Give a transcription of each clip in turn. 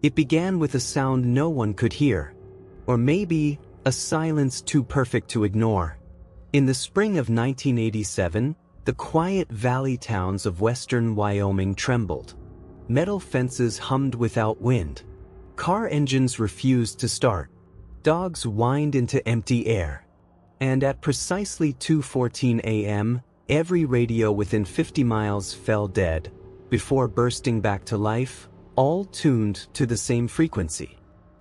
It began with a sound no one could hear. Or maybe, a silence too perfect to ignore. In the spring of 1987, the quiet valley towns of western Wyoming trembled. Metal fences hummed without wind. Car engines refused to start. Dogs whined into empty air. And at precisely 2:14 a.m., every radio within 50 miles fell dead, before bursting back to life, all tuned to the same frequency.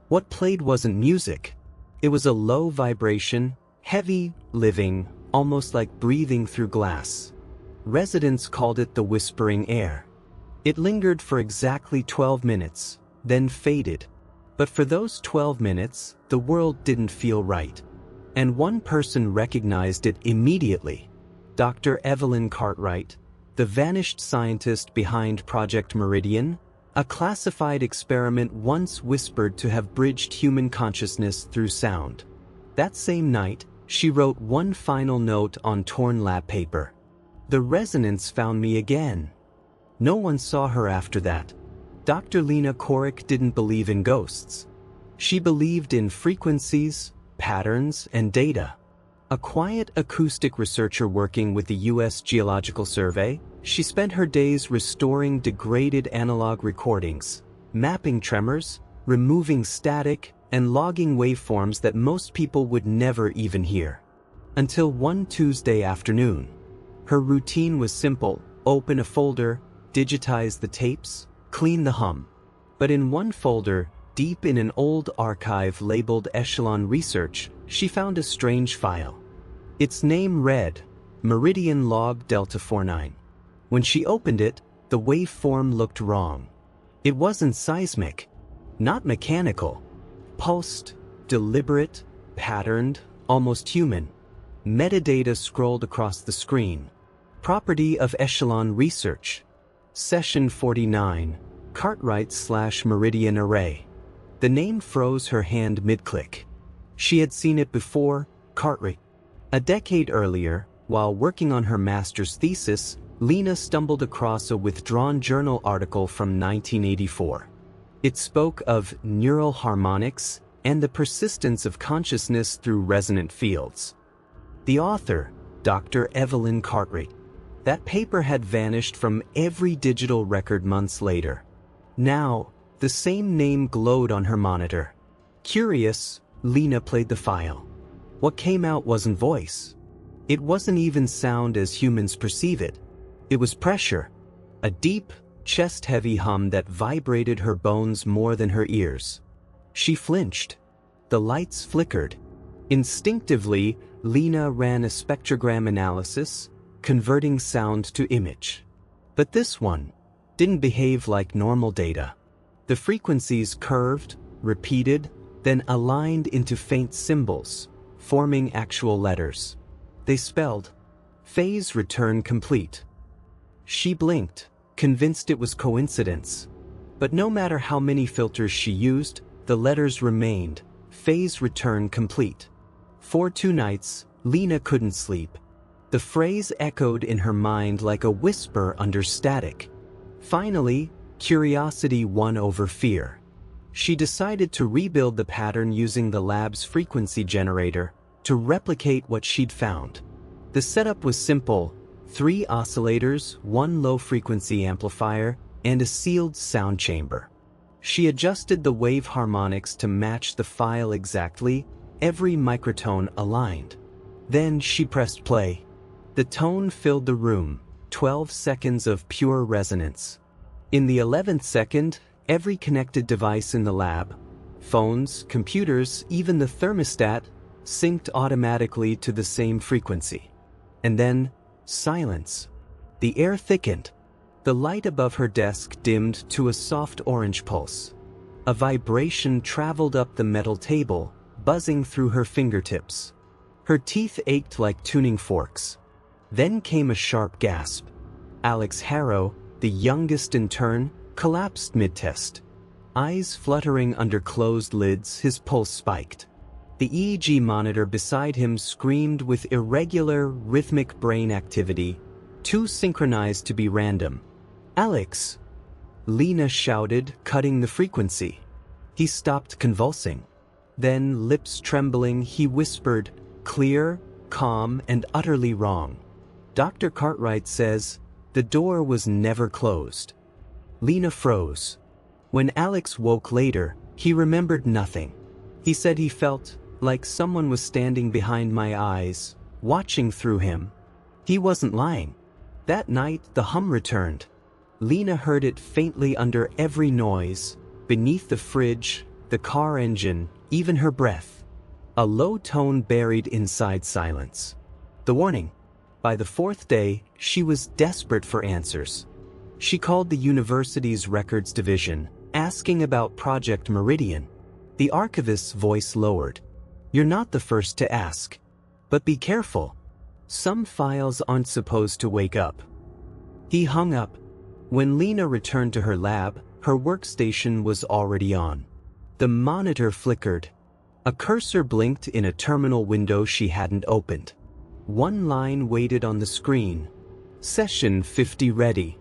What played wasn't music. It was a low vibration, heavy, living, almost like breathing through glass. Residents called it the whispering air. It lingered for exactly 12 minutes, then faded. But for those 12 minutes, the world didn't feel right. And one person recognized it immediately. Dr. Evelyn Cartwright, the vanished scientist behind Project MERIDIAN, a classified experiment once whispered to have bridged human consciousness through sound. That same night, she wrote one final note on torn lab paper. "The resonance found me again." No one saw her after that. Dr. Lena Korrick didn't believe in ghosts. She believed in frequencies, patterns, and data. A quiet acoustic researcher working with the U.S. Geological Survey, she spent her days restoring degraded analog recordings, mapping tremors, removing static, and logging waveforms that most people would never even hear. Until one Tuesday afternoon. Her routine was simple: open a folder, digitize the tapes, clean the hum. But in one folder, deep in an old archive labeled Echelon Research, she found a strange file. Its name read, Meridian Log Delta 49. When she opened it, the waveform looked wrong. It wasn't seismic, not mechanical. Pulsed, deliberate, patterned, almost human. Metadata scrolled across the screen. Property of Echelon Research. Session 49, Cartwright/Meridian Array. The name froze her hand mid-click. She had seen it before, Cartwright. A decade earlier, while working on her master's thesis, Lena stumbled across a withdrawn journal article from 1984. It spoke of neural harmonics and the persistence of consciousness through resonant fields. The author, Dr. Evelyn Cartwright. That paper had vanished from every digital record months later. Now, the same name glowed on her monitor. Curious, Lena played the file. What came out wasn't voice. It wasn't even sound as humans perceive it. It was pressure. A deep, chest-heavy hum that vibrated her bones more than her ears. She flinched. The lights flickered. Instinctively, Lena ran a spectrogram analysis, converting sound to image. But this one didn't behave like normal data. The frequencies curved, repeated, then aligned into faint symbols, forming actual letters. They spelled, phase return complete. She blinked, convinced it was coincidence. But no matter how many filters she used, the letters remained, phase return complete. For 2 nights, Lena couldn't sleep. The phrase echoed in her mind like a whisper under static. Finally, curiosity won over fear. She decided to rebuild the pattern using the lab's frequency generator to replicate what she'd found. The setup was simple: 3 oscillators, 1 low-frequency amplifier, and a sealed sound chamber. She adjusted the wave harmonics to match the file exactly, every microtone aligned. Then she pressed play. The tone filled the room, 12 seconds of pure resonance. In the 11th second, every connected device in the lab, phones, computers, even the thermostat, synced automatically to the same frequency. And then, silence. The air thickened. The light above her desk dimmed to a soft orange pulse. A vibration traveled up the metal table, buzzing through her fingertips. Her teeth ached like tuning forks. Then came a sharp gasp. Alex Harrow, the youngest intern, collapsed mid-test. Eyes fluttering under closed lids, his pulse spiked. The EEG monitor beside him screamed with irregular, rhythmic brain activity, too synchronized to be random. "Alex!" Lena shouted, cutting the frequency. He stopped convulsing. Then, lips trembling, he whispered, "Clear, calm, and utterly wrong. Dr. Cartwright says the door was never closed." Lena froze. When Alex woke later, he remembered nothing. He said he felt like someone was standing behind my eyes, watching through him. He wasn't lying. That night, the hum returned. Lena heard it faintly under every noise, beneath the fridge, the car engine, even her breath. A low tone buried inside silence. The warning. By the fourth day, she was desperate for answers. She called the university's records division, asking about Project Meridian. The archivist's voice lowered. "You're not the first to ask. But be careful. Some files aren't supposed to wake up." He hung up. When Lena returned to her lab, her workstation was already on. The monitor flickered. A cursor blinked in a terminal window she hadn't opened. One line waited on the screen. "Session 50 ready."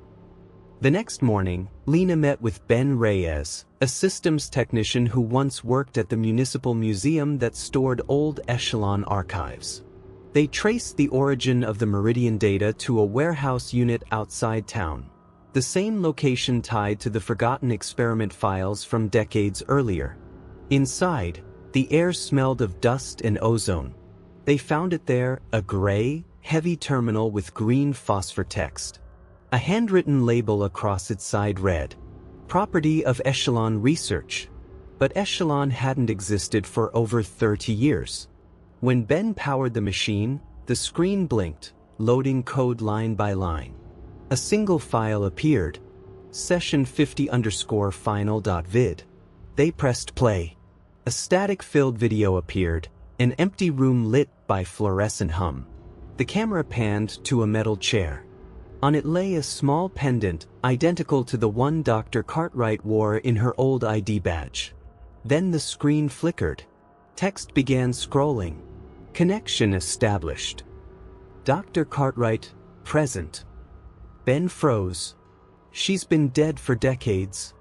The next morning, Lena met with Ben Reyes, a systems technician who once worked at the municipal museum that stored old echelon archives. They traced the origin of the Meridian data to a warehouse unit outside town, the same location tied to the forgotten experiment files from decades earlier. Inside, the air smelled of dust and ozone. They found it there, a gray, heavy terminal with green phosphor text. A handwritten label across its side read, "Property of Echelon Research." But Echelon hadn't existed for over 30 years. When Ben powered the machine, the screen blinked, loading code line by line. A single file appeared, session 50_final.vid. They pressed play. A static-filled video appeared, an empty room lit by fluorescent hum. The camera panned to a metal chair. On it lay a small pendant, identical to the one Dr. Cartwright wore in her old ID badge. Then the screen flickered. Text began scrolling. Connection established. Dr. Cartwright, present. Ben froze. She's been dead for decades.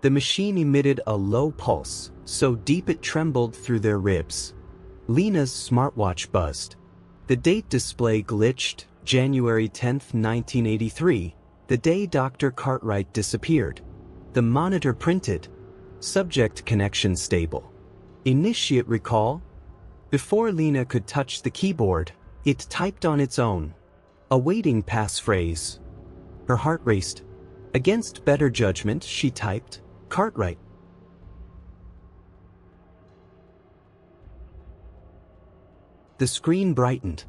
The machine emitted a low pulse, so deep it trembled through their ribs. Lena's smartwatch buzzed. The date display glitched, January 10, 1983, the day Dr. Cartwright disappeared. The monitor printed, "Subject connection stable. Initiate recall." Before Lena could touch the keyboard, it typed on its own. Awaiting passphrase. Her heart raced. Against better judgment, she typed, "Cartwright." The screen brightened.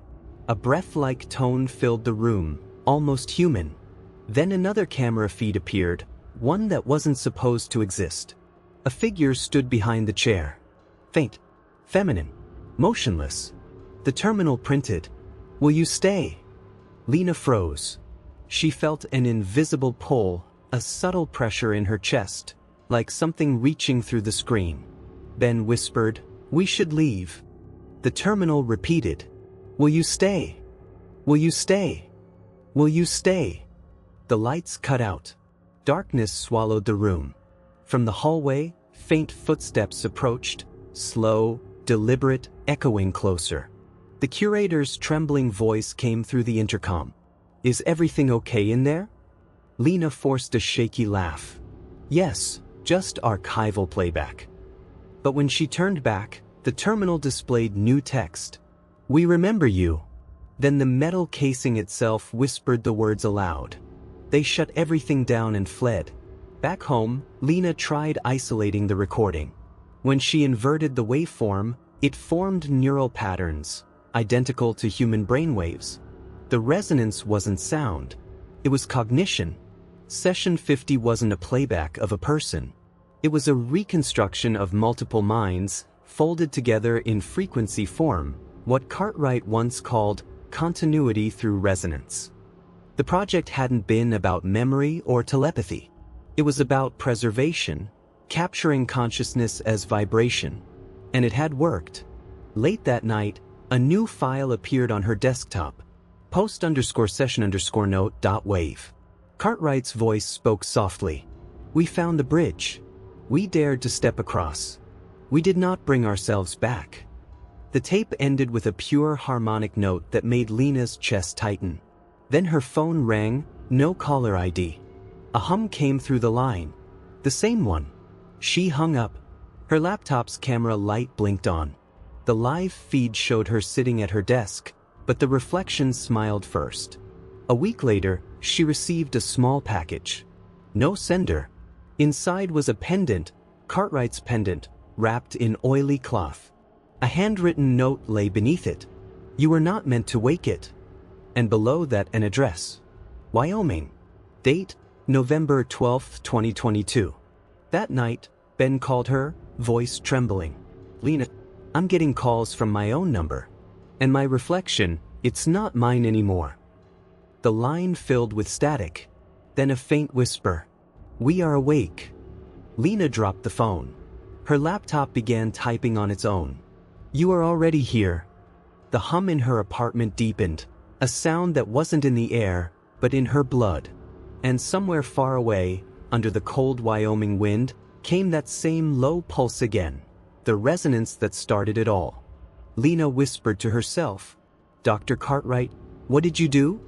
A breath-like tone filled the room, almost human. Then another camera feed appeared, one that wasn't supposed to exist. A figure stood behind the chair. Faint, feminine, motionless. The terminal printed, "Will you stay?" Lena froze. She felt an invisible pull, a subtle pressure in her chest, like something reaching through the screen. Ben whispered, "We should leave." The terminal repeated, "Will you stay? Will you stay? Will you stay?" The lights cut out. Darkness swallowed the room. From the hallway, faint footsteps approached, slow, deliberate, echoing closer. The curator's trembling voice came through the intercom. "Is everything okay in there?" Lena forced a shaky laugh. "Yes, just archival playback." But when she turned back, the terminal displayed new text. "We remember you." Then the metal casing itself whispered the words aloud. They shut everything down and fled. Back home, Lena tried isolating the recording. When she inverted the waveform, it formed neural patterns, identical to human brainwaves. The resonance wasn't sound. It was cognition. Session 50 wasn't a playback of a person. It was a reconstruction of multiple minds, folded together in frequency form, what Cartwright once called continuity through resonance. The project hadn't been about memory or telepathy. It was about preservation, capturing consciousness as vibration. And it had worked. Late that night, a new file appeared on her desktop. Post_session_note.wave. Cartwright's voice spoke softly. "We found the bridge." We dared to step across. We did not bring ourselves back. The tape ended with a pure harmonic note that made Lena's chest tighten. Then her phone rang, no caller ID. A hum came through the line. The same one. She hung up. Her laptop's camera light blinked on. The live feed showed her sitting at her desk, but the reflection smiled first. A week later, she received a small package. No sender. Inside was a pendant, Cartwright's pendant, wrapped in oily cloth. A handwritten note lay beneath it. You were not meant to wake it. And below that an address. Wyoming. Date, November 12, 2022. That night, Ben called her, voice trembling. Lena, I'm getting calls from my own number. And my reflection, it's not mine anymore. The line filled with static. Then a faint whisper. We are awake. Lena dropped the phone. Her laptop began typing on its own. You are already here. The hum in her apartment deepened, a sound that wasn't in the air, but in her blood. And somewhere far away, under the cold Wyoming wind, came that same low pulse again, the resonance that started it all. Lena whispered to herself, Dr. Cartwright, what did you do?